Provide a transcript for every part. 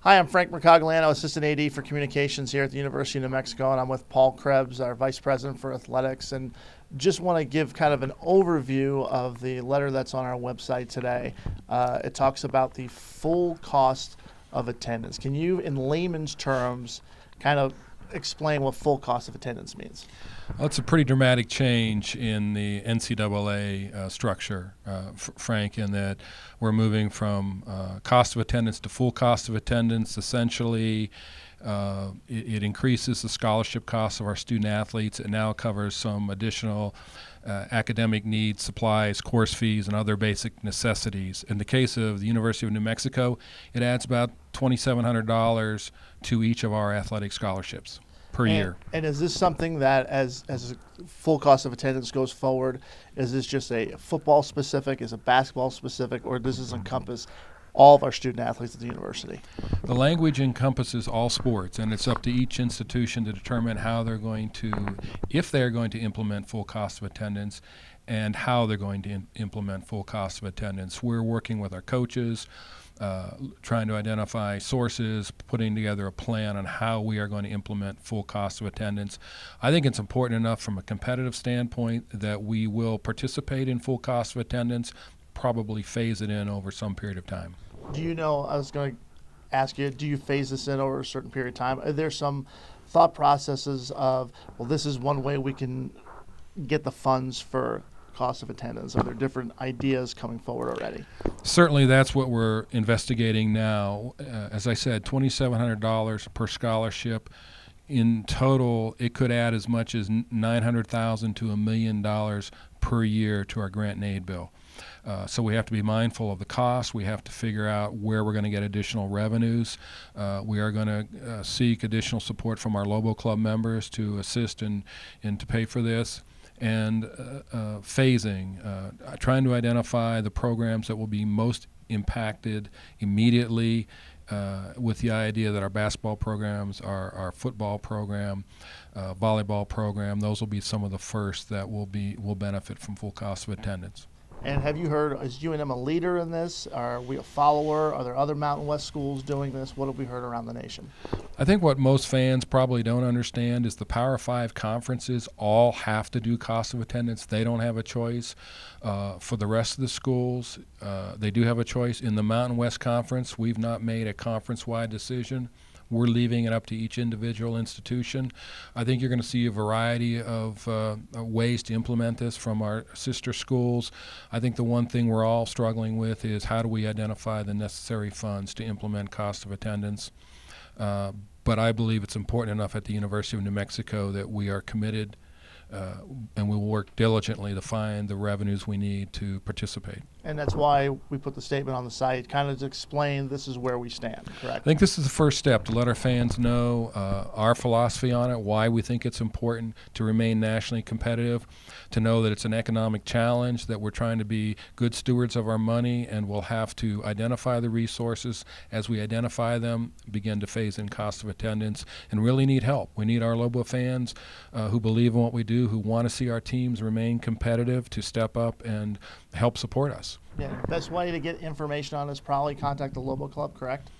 Hi, I'm Frank Mercogliano, Assistant AD for Communications here at the University of New Mexico, and I'm with Paul Krebs, our Vice President for Athletics, and just want to give kind of an overview of the letter that's on our website today. It talks about the full cost of attendance. Can you, in layman's terms, kind of explain what full cost of attendance means? Well, it's a pretty dramatic change in the NCAA structure, Frank, in that we're moving from cost of attendance to full cost of attendance. Essentially, it increases the scholarship costs of our student athletes. It now covers some additional academic needs, supplies, course fees, and other basic necessities. In the case of the University of New Mexico, it adds about $2,700 to each of our athletic scholarships per year. And is this something that, as full cost of attendance goes forward, is this just a football specific, is it basketball specific, or does this encompass all of our student athletes at the university? The language encompasses all sports, and it's up to each institution to determine how they're going to, if they're going to implement full cost of attendance, and how they're going to implement full cost of attendance. We're working with our coaches, trying to identify sources, putting together a plan on how we are going to implement full cost of attendance. I think it's important enough from a competitive standpoint that we will participate in full cost of attendance, probably phase it in over some period of time. Do you know, I was going to ask you, do you phase this in over a certain period of time? Are there some thought processes of, well, this is one way we can get the funds for cost of attendance? Are there different ideas coming forward already? Certainly that's what we're investigating now. As I said, $2,700 per scholarship. In total, it could add as much as $900,000 to $1 million per year to our grant and aid bill. So we have to be mindful of the cost. We have to figure out where we're going to get additional revenues. We are going to seek additional support from our Lobo Club members to assist and to pay for this. And phasing, trying to identify the programs that will be most impacted immediately, with the idea that our basketball programs, our football program, volleyball program, those will be some of the first that will benefit from full cost of attendance. And have you heard, is UNM a leader in this? Are we a follower? Are there other Mountain West schools doing this? What have we heard around the nation? I think what most fans probably don't understand is the Power 5 conferences all have to do cost of attendance. They don't have a choice. For the rest of the schools, they do have a choice. In the Mountain West Conference, we've not made a conference-wide decision. We're leaving it up to each individual institution. I think you're going to see a variety of ways to implement this from our sister schools. I think the one thing we're all struggling with is how do we identify the necessary funds to implement cost of attendance. But I believe it's important enough at the University of New Mexico that we are committed and we will work diligently to find the revenues we need to participate. And that's why we put the statement on the site, kind of to explain this is where we stand, correct? I think this is the first step to let our fans know our philosophy on it, why we think it's important to remain nationally competitive, to know that it's an economic challenge, that we're trying to be good stewards of our money, and we'll have to identify the resources. As we identify them, begin to phase in cost of attendance, and really need help. We need our Lobo fans who believe in what we do, who want to see our teams remain competitive, to step up and help support us. Yeah, best way to get information on this, probably contact the Lobo Club, correct?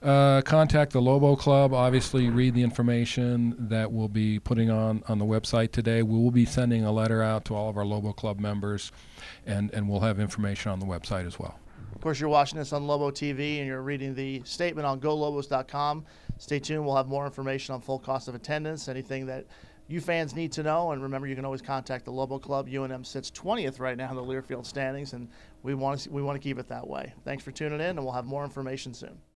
Contact the Lobo Club. Obviously, read the information that we'll be putting on the website today. We will be sending a letter out to all of our Lobo Club members, and we'll have information on the website as well. Of course, you're watching this on Lobo TV, and you're reading the statement on golobos.com. Stay tuned. We'll have more information on full cost of attendance, anything that you fans need to know. And remember, you can always contact the Lobo Club. UNM sits 20th right now in the Learfield standings, and we want to keep it that way. Thanks for tuning in, and we'll have more information soon.